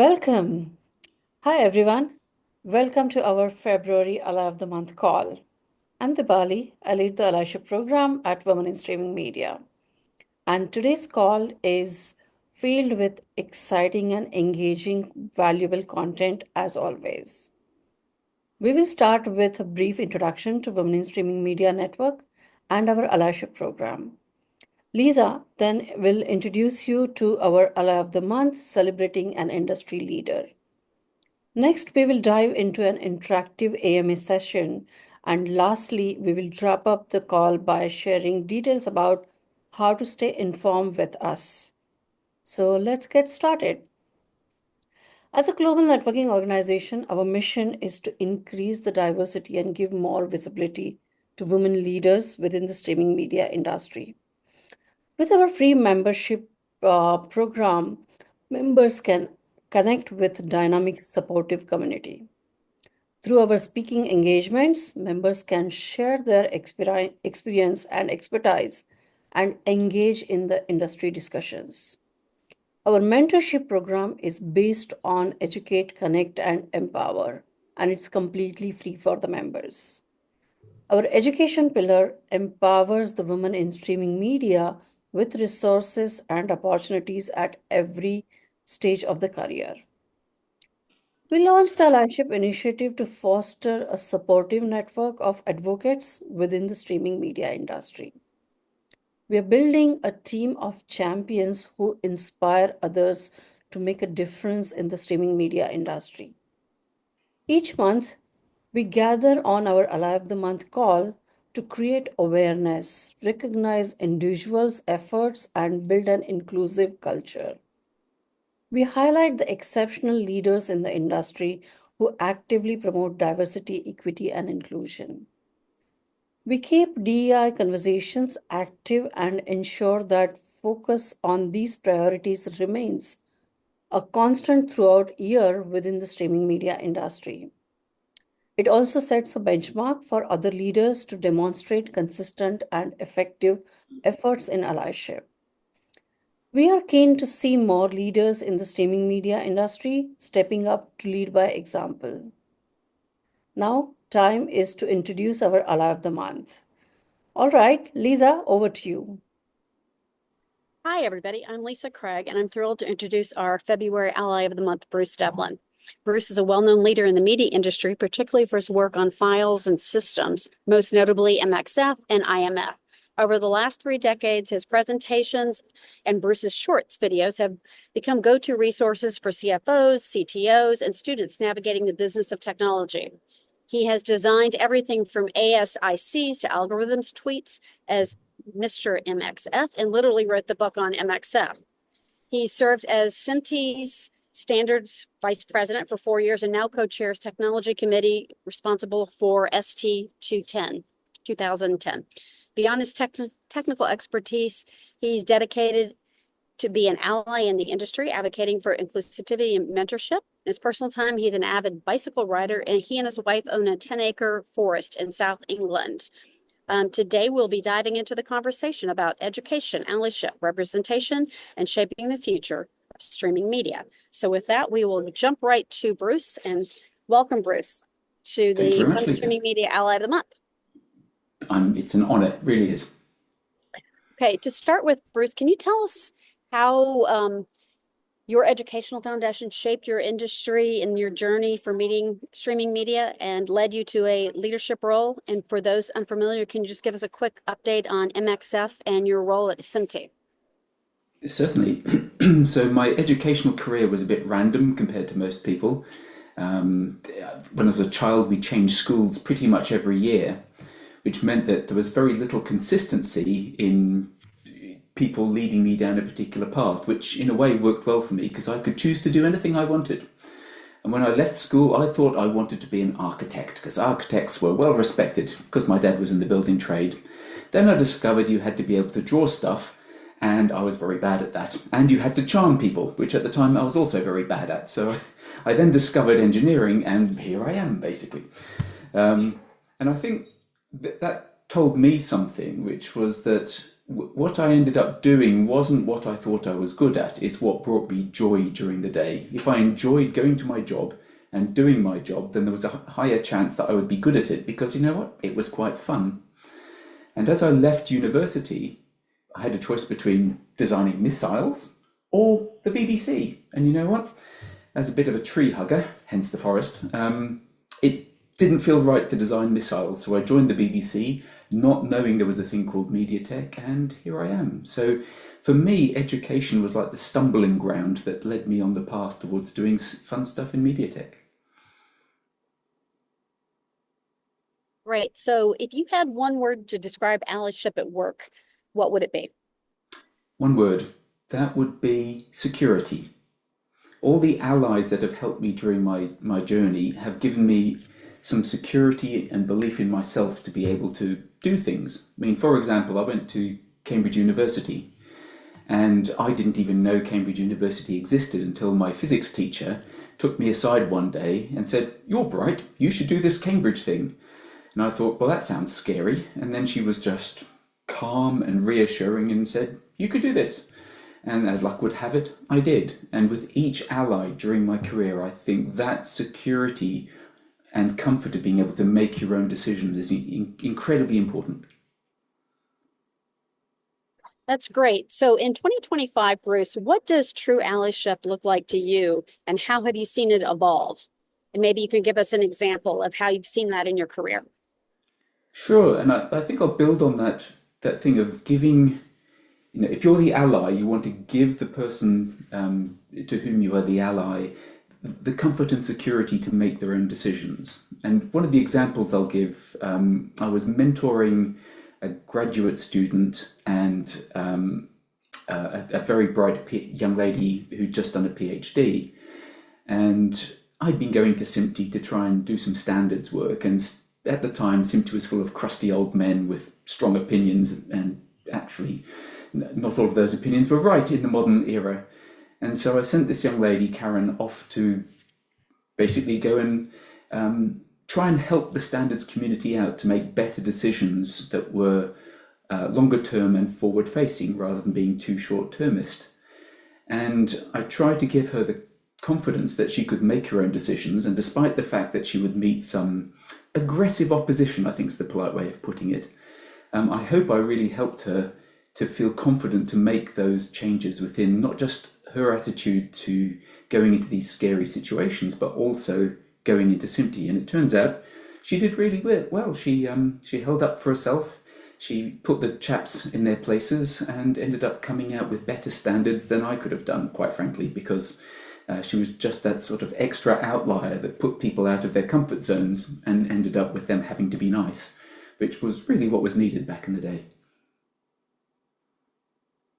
Welcome. Hi, everyone. Welcome to our February Ally of the Month call. I'm Dibali. I lead the allyship program at Women in Streaming Media. And today's call is filled with exciting and engaging, valuable content as always. We will start with a brief introduction to Women in Streaming Media Network and our allyship program. Lisa then will introduce you to our Ally of the Month, celebrating an industry leader. Next, we will dive into an interactive AMA session. And lastly, we will wrap up the call by sharing details about how to stay informed with us. So let's get started. As a global networking organization, our mission is to increase the diversity and give more visibility to women leaders within the streaming media industry. With our free membership program, members can connect with dynamic supportive community. Through our speaking engagements, members can share their experience and expertise and engage in the industry discussions. Our mentorship program is based on Educate, Connect, and Empower, and it's completely free for the members. Our education pillar empowers the women in streaming media with resources and opportunities at every stage of the career. We launched the Allyship initiative to foster a supportive network of advocates within the streaming media industry. We are building a team of champions who inspire others to make a difference in the streaming media industry. Each month, we gather on our Ally of the Month call to create awareness, recognize individuals' efforts, and build an inclusive culture. We highlight the exceptional leaders in the industry who actively promote diversity, equity, and inclusion. We keep DEI conversations active and ensure that focus on these priorities remains a constant throughout year within the streaming media industry. It also sets a benchmark for other leaders to demonstrate consistent and effective efforts in allyship. We are keen to see more leaders in the streaming media industry stepping up to lead by example. Now, time is to introduce our Ally of the Month. All right, Lisa, over to you. Hi, everybody. I'm Lisa Craig, and I'm thrilled to introduce our February Ally of the Month, Bruce Devlin. Bruce is a well-known leader in the media industry, particularly for his work on files and systems, most notably MXF and IMF. Over the last 3 decades, his presentations and Bruce's shorts videos have become go-to resources for CFOs, CTOs, and students navigating the business of technology. He has designed everything from ASICs to algorithms, tweets, as Mr. MXF, and literally wrote the book on MXF. He served as SMPTE's standards vice president for 4 years and now co-chairs technology committee responsible for ST 2010. Beyond his technical expertise, he's dedicated to be an ally in the industry, advocating for inclusivity and mentorship. In his personal time, he's an avid bicycle rider, and he and his wife own a 10-acre forest in South England. Today, we'll be diving into the conversation about education, allyship, representation, and shaping the future of streaming media. So with that, we will jump right to Bruce and welcome Bruce to Thank you the very much, Lisa. Streaming Media Ally of the Month. It's an honor, it really is. Okay, to start with, Bruce, can you tell us how your educational foundation shaped your industry and your journey for streaming media and led you to a leadership role? And for those unfamiliar, can you just give us a quick update on MXF and your role at SMPTE? Certainly. So my educational career was a bit random compared to most people. When I was a child, we changed schools pretty much every year, which meant that there was very little consistency in people leading me down a particular path, which in a way worked well for me because I could choose to do anything I wanted. And when I left school, I thought I wanted to be an architect because architects were well respected because my dad was in the building trade. Then I discovered you had to be able to draw stuff, and I was very bad at that. And you had to charm people, which at the time I was also very bad at. So I then discovered engineering, and here I am, basically. And I think that told me something, which was that what I ended up doing wasn't what I thought I was good at, it's what brought me joy during the day. If I enjoyed going to my job and doing my job, then there was a higher chance that I would be good at it because you know what? It was quite fun. And as I left university, I had a choice between designing missiles or the BBC. And you know what? As a bit of a tree hugger, hence the forest, it didn't feel right to design missiles. So I joined the BBC, not knowing there was a thing called media tech, and here I am. So for me, education was like the stumbling ground that led me on the path towards doing fun stuff in media tech. Great. So if you had one word to describe allyship at work, what would it be? One word, that would be security. All the allies that have helped me during my journey have given me some security and belief in myself to be able to do things. I mean, for example, I went to Cambridge University and I didn't even know Cambridge University existed until my physics teacher took me aside one day and said, "You're bright, you should do this Cambridge thing." And I thought, well, that sounds scary. And then she was just calm and reassuring and said, "You could do this." And as luck would have it, I did. And with each ally during my career, I think that security and comfort of being able to make your own decisions is incredibly important. That's great. So in 2025, Bruce, what does true allyship look like to you, and how have you seen it evolve? And maybe you can give us an example of how you've seen that in your career. Sure, and I think I'll build on that thing of giving. You know, if you're the ally, you want to give the person to whom you are the ally the comfort and security to make their own decisions. And one of the examples I'll give, I was mentoring a graduate student and a very bright young lady who'd just done a PhD. And I'd been going to SMPTE to try and do some standards work. And at the time, SMPTE was full of crusty old men with strong opinions, and actually, not all of those opinions were right in the modern era. And so I sent this young lady, Karen, off to basically go and try and help the standards community out to make better decisions that were longer term and forward facing rather than being too short termist. And I tried to give her the confidence that she could make her own decisions. And despite the fact that she would meet some aggressive opposition, I think is the polite way of putting it, I hope I really helped her to feel confident to make those changes within not just her attitude to going into these scary situations, but also going into SMPTE. And it turns out she did really well. She held up for herself. She put the chaps in their places and ended up coming out with better standards than I could have done, quite frankly, because she was just that sort of extra outlier that put people out of their comfort zones and ended up with them having to be nice, which was really what was needed back in the day.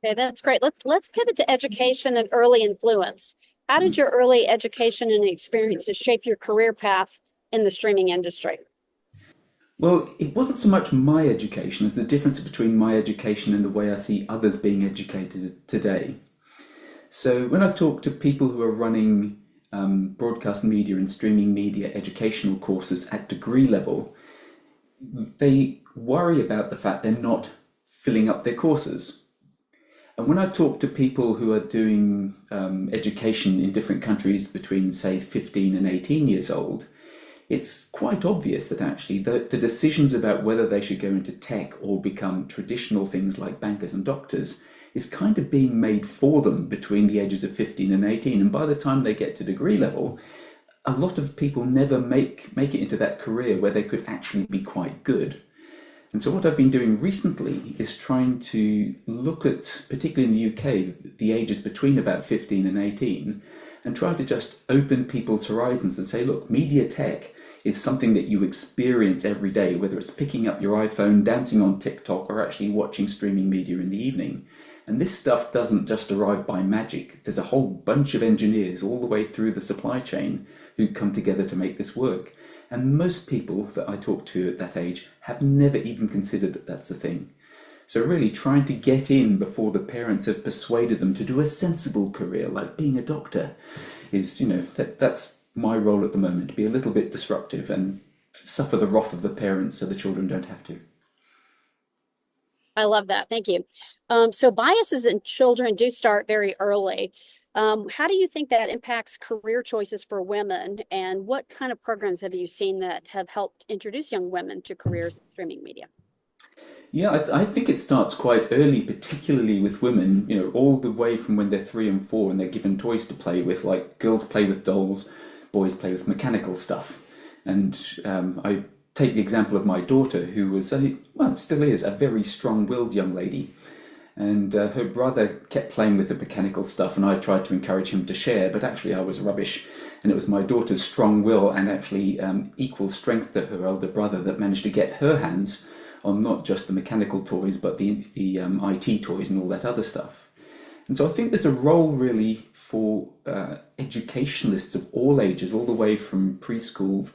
Okay, that's great. Let's pivot to education and early influence. How did your early education and experiences shape your career path in the streaming industry? Well, it wasn't so much my education as the difference between my education and the way I see others being educated today. So when I talk to people who are running broadcast media and streaming media educational courses at degree level, they worry about the fact they're not filling up their courses. And when I talk to people who are doing education in different countries between, say, 15 and 18 years old, it's quite obvious that actually the decisions about whether they should go into tech or become traditional things like bankers and doctors is kind of being made for them between the ages of 15 and 18. And by the time they get to degree level, a lot of people never make it into that career where they could actually be quite good. And so what I've been doing recently is trying to look at, particularly in the UK, the ages between about 15 and 18, and try to just open people's horizons and say, look, media tech is something that you experience every day, whether it's picking up your iPhone, dancing on TikTok, or actually watching streaming media in the evening. And this stuff doesn't just arrive by magic. There's a whole bunch of engineers all the way through the supply chain who come together to make this work. And most people that I talk to at that age have never even considered that that's a thing. So really trying to get in before the parents have persuaded them to do a sensible career like being a doctor is, that's my role at the moment, to be a little bit disruptive and suffer the wrath of the parents so the children don't have to. I love that. Thank you. So biases in children do start very early. How do you think that impacts career choices for women? And what kind of programs have you seen that have helped introduce young women to careers in streaming media? Yeah, I think it starts quite early, particularly with women, all the way from when they're 3 and 4 and they're given toys to play with, like girls play with dolls, boys play with mechanical stuff. And I take the example of my daughter, who was well, still is, a very strong-willed young lady. And her brother kept playing with the mechanical stuff, and I tried to encourage him to share, but actually I was rubbish. And it was my daughter's strong will and actually equal strength to her elder brother that managed to get her hands on not just the mechanical toys, but the IT toys and all that other stuff. And so I think there's a role really for educationalists of all ages, all the way from preschool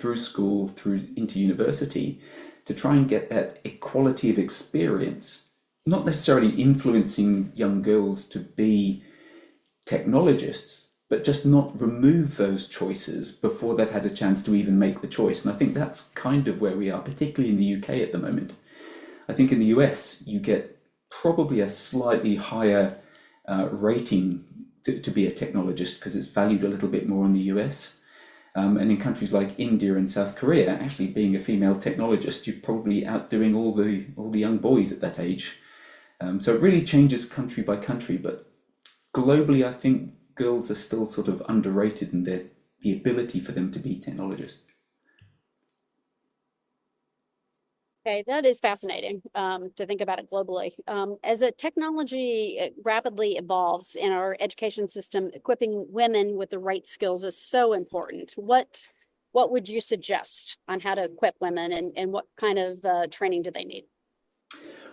through into university, to try and get that equality of experience, not necessarily influencing young girls to be technologists, but just not remove those choices before they've had a chance to even make the choice. And I think that's kind of where we are, particularly in the UK at the moment. I think in the US, you get probably a slightly higher rating to be a technologist because it's valued a little bit more in the US. And in countries like India and South Korea, actually being a female technologist, you're probably outdoing all the young boys at that age. So it really changes country by country, but globally, I think girls are still sort of underrated in the ability for them to be technologists. Okay, that is fascinating to think about it globally. As a technology rapidly evolves in our education system, equipping women with the right skills is so important. What would you suggest on how to equip women and what kind of training do they need?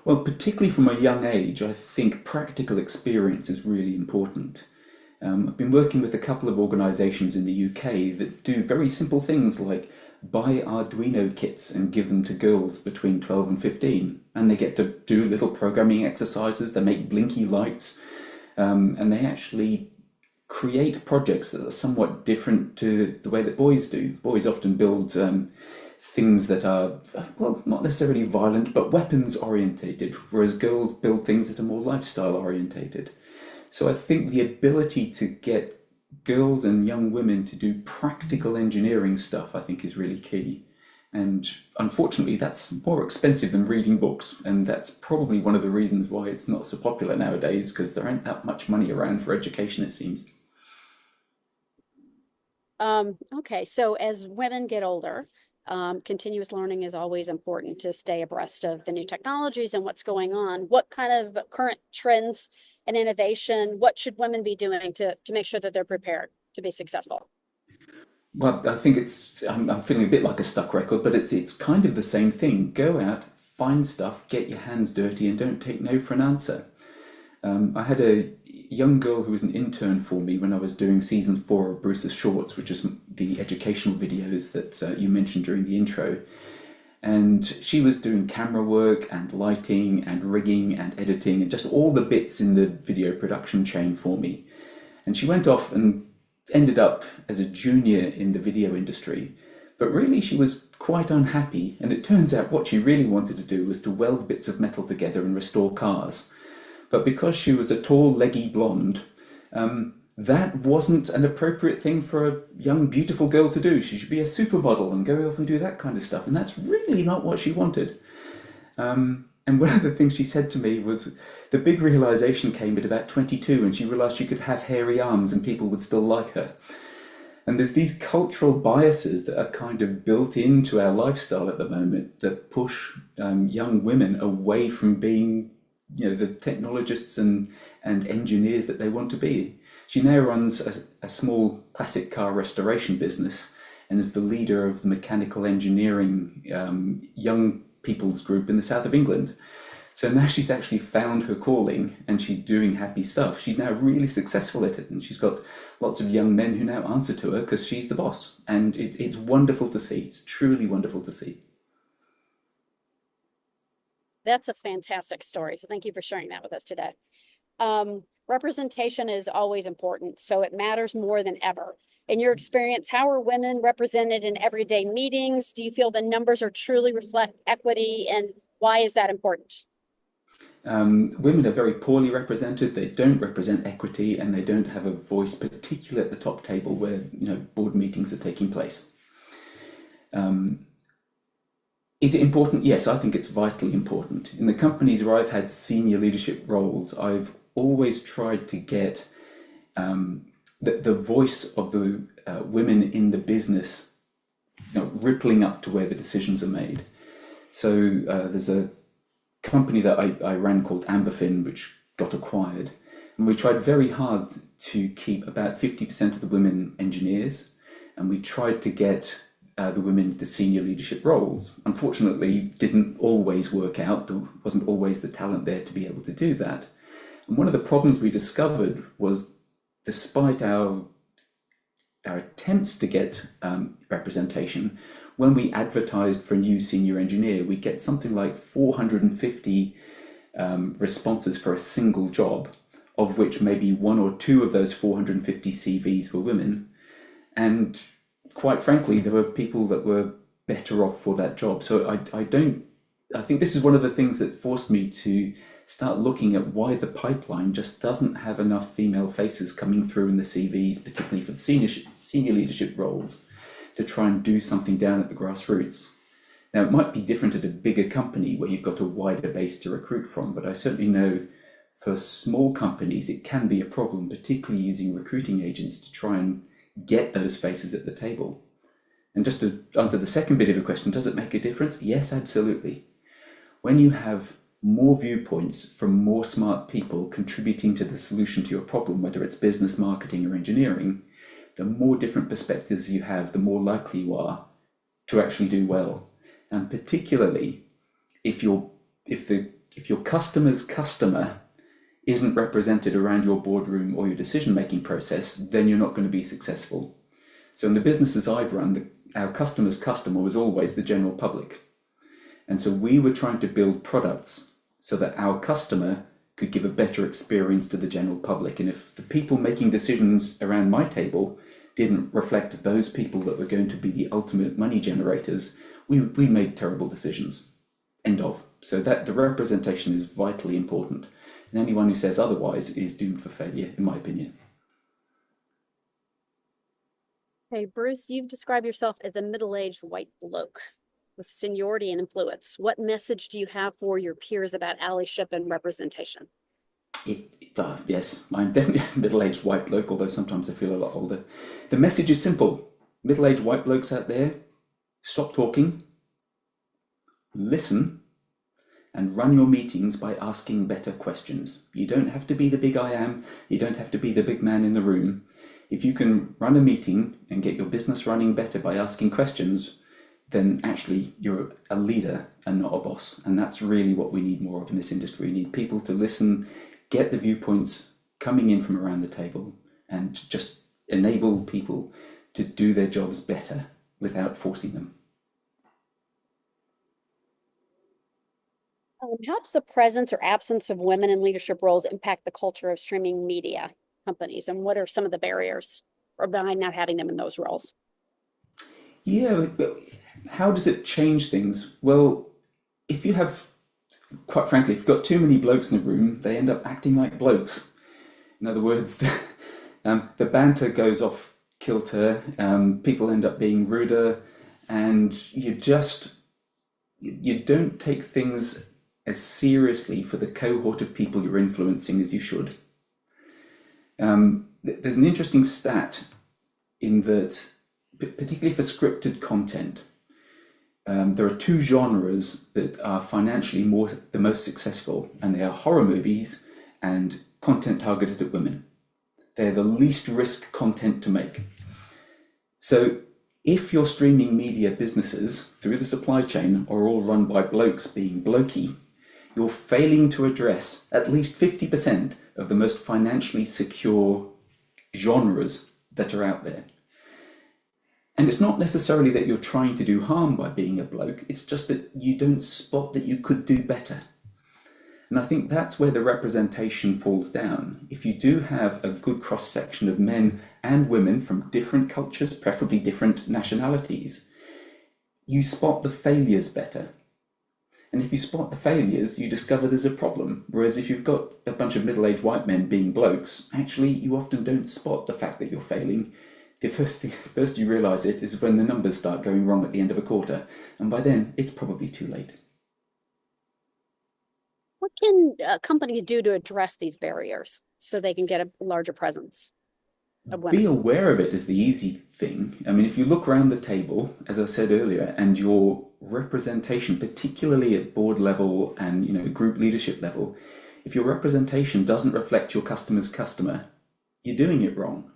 Well, particularly from a young age, I think practical experience is really important. I've been working with a couple of organisations in the UK that do very simple things like buy Arduino kits and give them to girls between 12 and 15. And they get to do little programming exercises, they make blinky lights, and they actually create projects that are somewhat different to the way that boys do. Boys often build things that are, well, not necessarily violent, but weapons orientated, whereas girls build things that are more lifestyle orientated. So I think the ability to get girls and young women to do practical engineering stuff, I think, is really key. And unfortunately, that's more expensive than reading books. And that's probably one of the reasons why it's not so popular nowadays, because there ain't that much money around for education, it seems. Okay, so as women get older, continuous learning is always important to stay abreast of the new technologies and what's going on. What kind of current trends and innovation, what should women be doing to make sure that they're prepared to be successful? Well, I think I'm feeling a bit like a stuck record, but it's kind of the same thing. Go out, find stuff, get your hands dirty, and don't take no for an answer. I had a young girl who was an intern for me when I was doing season 4 of Bruce's Shorts, which is the educational videos that you mentioned during the intro. And she was doing camera work and lighting and rigging and editing and just all the bits in the video production chain for me. And she went off and ended up as a junior in the video industry. But really, she was quite unhappy. And it turns out what she really wanted to do was to weld bits of metal together and restore cars. But because she was a tall, leggy blonde, that wasn't an appropriate thing for a young, beautiful girl to do. She should be a supermodel and go off and do that kind of stuff. And that's really not what she wanted. And one of the things she said to me was the big realization came at about 22, and she realized she could have hairy arms and people would still like her. And there's these cultural biases that are kind of built into our lifestyle at the moment that push young women away from being, the technologists and engineers that they want to be. She now runs a small classic car restoration business and is the leader of the mechanical engineering young people's group in the south of England. So now she's actually found her calling and she's doing happy stuff. She's now really successful at it, and she's got lots of young men who now answer to her because she's the boss. And it's wonderful to see. It's truly wonderful to see. That's a fantastic story. So thank you for sharing that with us today. Representation is always important, so it matters more than ever. In your experience, how are women represented in everyday meetings? Do you feel the numbers are truly reflect equity, and why is that important? Women are very poorly represented. They don't represent equity, and they don't have a voice, particularly at the top table where board meetings are taking place. Is it important? Yes, I think it's vitally important. In the companies where I've had senior leadership roles, I've always tried to get the voice of the women in the business rippling up to where the decisions are made. So there's a company that I ran called Amberfin, which got acquired. And we tried very hard to keep about 50% of the women engineers, and we tried to get the women into senior leadership roles. Unfortunately, didn't always work out. There wasn't always the talent there to be able to do that. And one of the problems we discovered was, despite our attempts to get representation, when we advertised for a new senior engineer, we get something like 450 responses for a single job, of which maybe one or two of those 450 CVs were women. And quite frankly, there were people that were better off for that job. So I think this is one of the things that forced me to start looking at why the pipeline just doesn't have enough female faces coming through in the CVs, particularly for the senior leadership roles, to try and do something down at the grassroots. Now, it might be different at a bigger company where you've got a wider base to recruit from, but I certainly know for small companies it can be a problem, particularly using recruiting agents to try and get those faces at the table. And just to answer the second bit of your question, does it make a difference? Yes, absolutely. When you have more viewpoints from more smart people contributing to the solution to your problem, whether it's business, marketing, or engineering, the more different perspectives you have, the more likely you are to actually do well. And particularly if your customer's customer isn't represented around your boardroom or your decision-making process, then you're not going to be successful. So in the businesses I've run, our customer's customer was always the general public. And so we were trying to build products so that our customer could give a better experience to the general public. And if the people making decisions around my table didn't reflect those people that were going to be the ultimate money generators, we made terrible decisions. End of. So that the representation is vitally important. And anyone who says otherwise is doomed for failure, in my opinion. Hey, Bruce, you've described yourself as a middle-aged white bloke with seniority and influence. What message do you have for your peers about allyship and representation? Yes, I'm definitely a middle-aged white bloke, although sometimes I feel a lot older. The message is simple. Middle-aged white blokes out there, stop talking, listen, and run your meetings by asking better questions. You don't have to be the big I am. You don't have to be the big man in the room. If you can run a meeting and get your business running better by asking questions, then actually you're a leader and not a boss. And that's really what we need more of in this industry. We need people to listen, get the viewpoints coming in from around the table, and just enable people to do their jobs better without forcing them. How does the presence or absence of women in leadership roles impact the culture of streaming media companies? And what are some of the barriers behind not having them in those roles? Yeah, but how does it change things? Well, if you have, quite frankly, if you've got too many blokes in the room, they end up acting like blokes. In other words, the banter goes off kilter, people end up being ruder, and you don't take things as seriously for the cohort of people you're influencing as you should. There's an interesting stat in that, particularly for scripted content, there are two genres that are financially the most successful, and they are horror movies and content targeted at women. They're the least risk content to make. So if your streaming media businesses through the supply chain are all run by blokes being blokey, you're failing to address at least 50% of the most financially secure genres that are out there. And it's not necessarily that you're trying to do harm by being a bloke, it's just that you don't spot that you could do better. And I think that's where the representation falls down. If you do have a good cross-section of men and women from different cultures, preferably different nationalities, you spot the failures better. And if you spot the failures, you discover there's a problem. Whereas if you've got a bunch of middle-aged white men being blokes, actually you often don't spot the fact that you're failing. The first you realise it is when the numbers start going wrong at the end of a quarter, and by then it's probably too late. What can companies do to address these barriers so they can get a larger presence of Be women? aware of it is the easy thing. I mean, if you look around the table, as I said earlier, and your representation, particularly at board level and group leadership level, if your representation doesn't reflect your customer's customer, you're doing it wrong.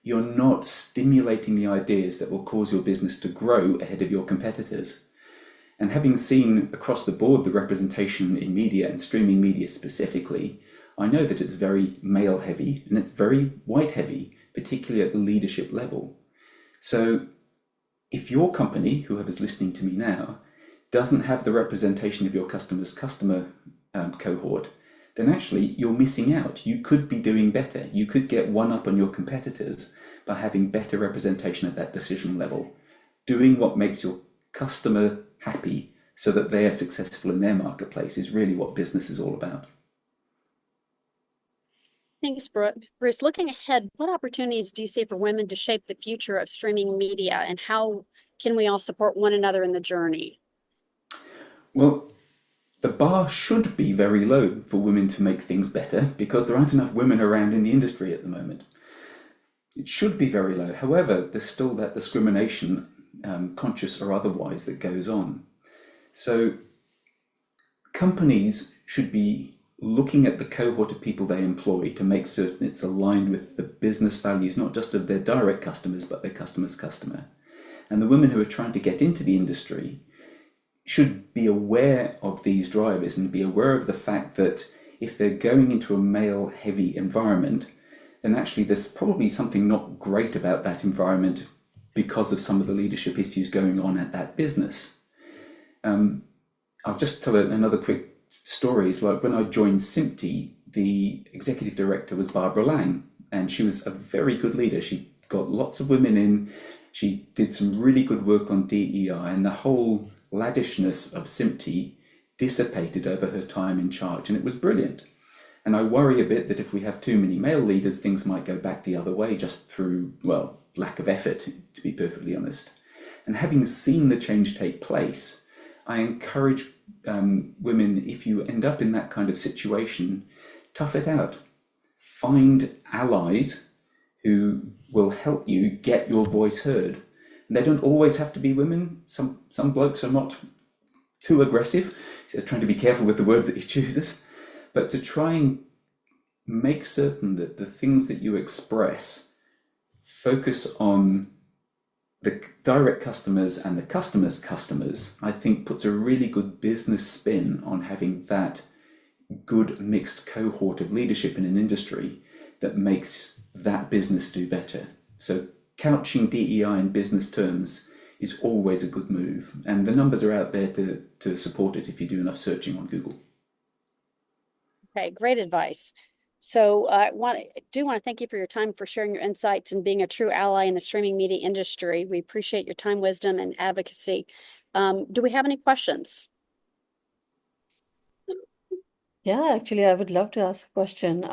You're not stimulating the ideas that will cause your business to grow ahead of your competitors. And having seen across the board the representation in media and streaming media specifically, I know that it's very male heavy and it's very white heavy, particularly at the leadership level. So if your company, whoever's listening to me now, doesn't have the representation of your customer's customer cohort, then actually you're missing out. You could be doing better. You could get one up on your competitors by having better representation at that decision level, doing what makes your customer happy so that they are successful in their marketplace is really what business is all about. Thanks, Bruce. Looking ahead, what opportunities do you see for women to shape the future of streaming media, and how can we all support one another in the journey? Well, the bar should be very low for women to make things better because there aren't enough women around in the industry at the moment. It should be very low. However, there's still that discrimination, conscious or otherwise, that goes on. So companies should be looking at the cohort of people they employ to make certain it's aligned with the business values, not just of their direct customers, but their customer's customer. And the women who are trying to get into the industry should be aware of these drivers and be aware of the fact that if they're going into a male-heavy environment, then actually there's probably something not great about that environment because of some of the leadership issues going on at that business. I'll just tell another quick story. It's like when I joined SMPTE, the executive director was Barbara Lang, and she was a very good leader. She got lots of women in. She did some really good work on DEI, and the whole laddishness of SMPTE dissipated over her time in charge, and it was brilliant. And I worry a bit that if we have too many male leaders, things might go back the other way just through, well, lack of effort, to be perfectly honest. And having seen the change take place, I encourage women, if you end up in that kind of situation, tough it out. Find allies who will help you get your voice heard. And they don't always have to be women. Some blokes are not too aggressive. So trying to be careful with the words that he chooses. But to try and make certain that the things that you express focus on the direct customers and the customer's customers, I think puts a really good business spin on having that good mixed cohort of leadership in an industry that makes that business do better. So couching DEI in business terms is always a good move, and the numbers are out there to support it if you do enough searching on Google. Okay, great advice. So I do want to thank you for your time, for sharing your insights and being a true ally in the streaming media industry. We appreciate your time, wisdom, and advocacy. Do we have any questions? Yeah, actually, I would love to ask a question.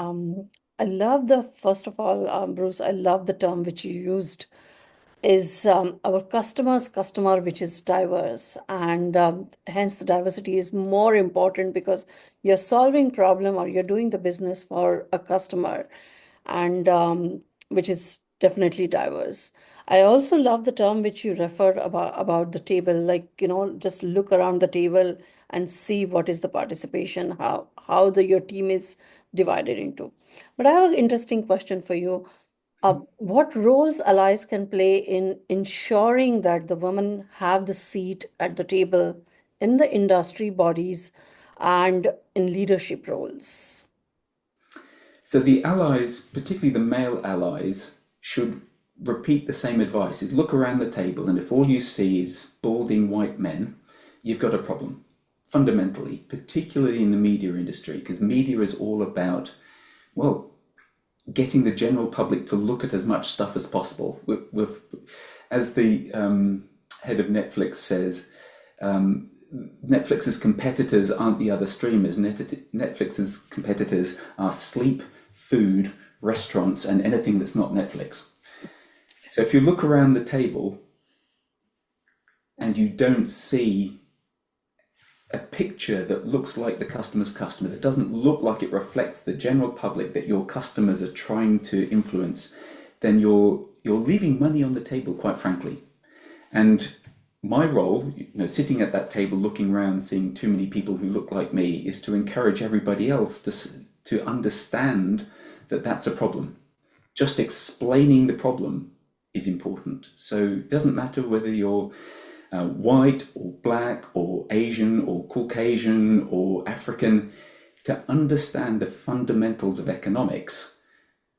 I love first of all, Bruce, I love the term which you used is our customer's customer, which is diverse. And hence the diversity is more important because you're solving problem or you're doing the business for a customer and which is definitely diverse. I also love the term which you referred about the table, like, just look around the table and see what is the participation, how your team is divided into. But I have an interesting question for you. What roles allies can play in ensuring that the women have the seat at the table in the industry bodies and in leadership roles? So the allies, particularly the male allies, should repeat the same advice. Is look around the table, and if all you see is balding white men, you've got a problem, fundamentally, particularly in the media industry, because media is all about, well, getting the general public to look at as much stuff as possible. As the head of Netflix says, Netflix's competitors aren't the other streamers. Netflix's competitors are sleep, food, restaurants, and anything that's not Netflix. So if you look around the table and you don't see a picture that looks like the customer's customer, that doesn't look like it reflects the general public that your customers are trying to influence, then you're leaving money on the table, quite frankly. And my role, sitting at that table, looking around, seeing too many people who look like me, is to encourage everybody else to understand that that's a problem. Just explaining the problem is important. So it doesn't matter whether you're white or black or Asian or Caucasian or African, to understand the fundamentals of economics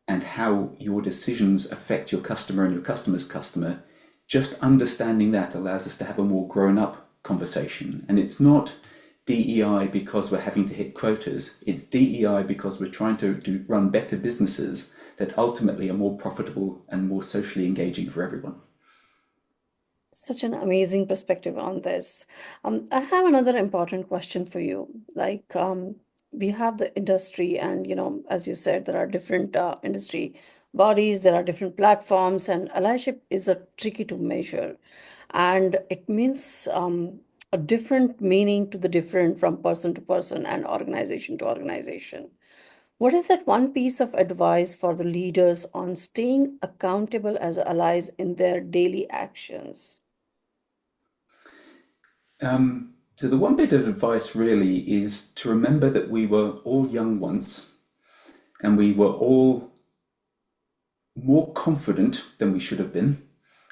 and how your decisions affect your customer and your customer's customer. Just understanding that allows us to have a more grown-up conversation. And it's not DEI because we're having to hit quotas. It's DEI because we're trying to run better businesses that ultimately are more profitable and more socially engaging for everyone. Such an amazing perspective on this. I have another important question for you. We have the industry, and as you said, there are different industry bodies, there are different platforms, and allyship is a tricky to measure, and it means a different meaning to the different from person to person and organization to organization. What is that one piece of advice for the leaders on staying accountable as allies in their daily actions? So the one bit of advice really is to remember that we were all young once, and we were all more confident than we should have been,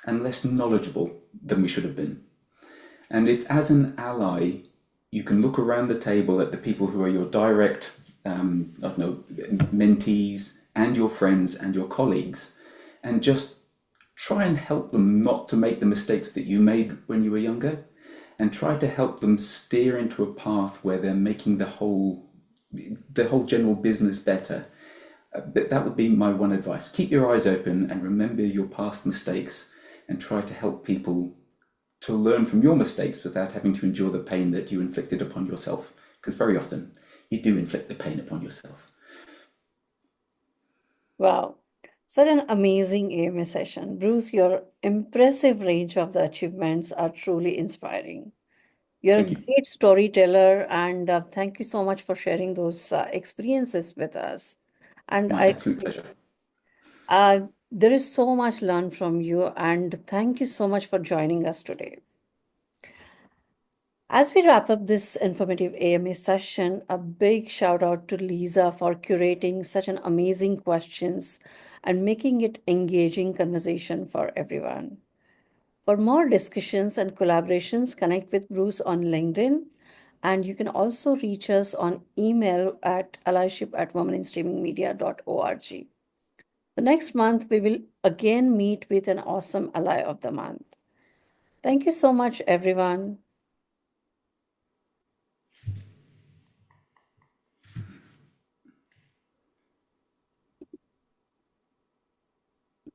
and less knowledgeable than we should have been. And if as an ally, you can look around the table at the people who are your direct, mentees and your friends and your colleagues, and just try and help them not to make the mistakes that you made when you were younger, and try to help them steer into a path where they're making the whole general business better. That would be my one advice. Keep your eyes open and remember your past mistakes, and try to help people to learn from your mistakes without having to endure the pain that you inflicted upon yourself. Because very often you do inflict the pain upon yourself. Wow, such an amazing AMA session. Bruce, your impressive range of the achievements are truly inspiring. You're a Thank you. great storyteller, and thank you so much for sharing those experiences with us. And My absolute pleasure. there is so much learned from you, and thank you so much for joining us today. As we wrap up this informative AMA session, a big shout out to Lisa for curating such an amazing questions and making it engaging conversation for everyone. For more discussions and collaborations, connect with Bruce on LinkedIn, and you can also reach us on email at allyship@womeninstreamingmedia.org. The next month, we will again meet with an awesome ally of the month. Thank you so much, everyone.